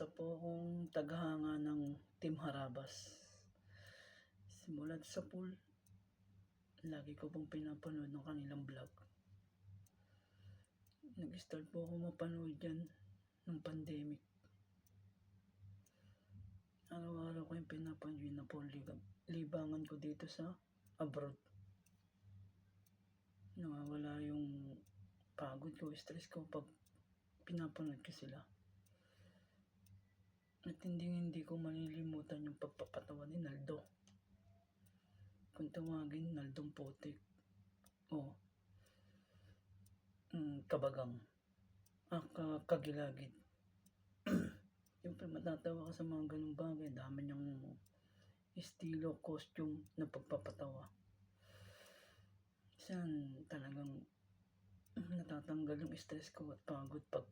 Isa po akong tagahanga ng Team Harabas. Simula sa pool, lagi ko pong pinapanood ng kanilang vlog. Nag-start po ako mapanood yan nung pandemic. Araw-araw ko yung pinapanood, yun na po libangan ko dito sa abroad. Nawawala yung pagod ko, stress ko pag pinapanood ko sila. At hindi ko malilimutan yung pagpapatawa ni Naldo. Kung tawagin, Naldong Putik o Kabagang, Kagilagid. Siyempre matatawa ka sa mga ganung bagay. Dami niyang estilo, costume na pagpapatawa. Saan talagang natatanggal yung stress ko at pagod pag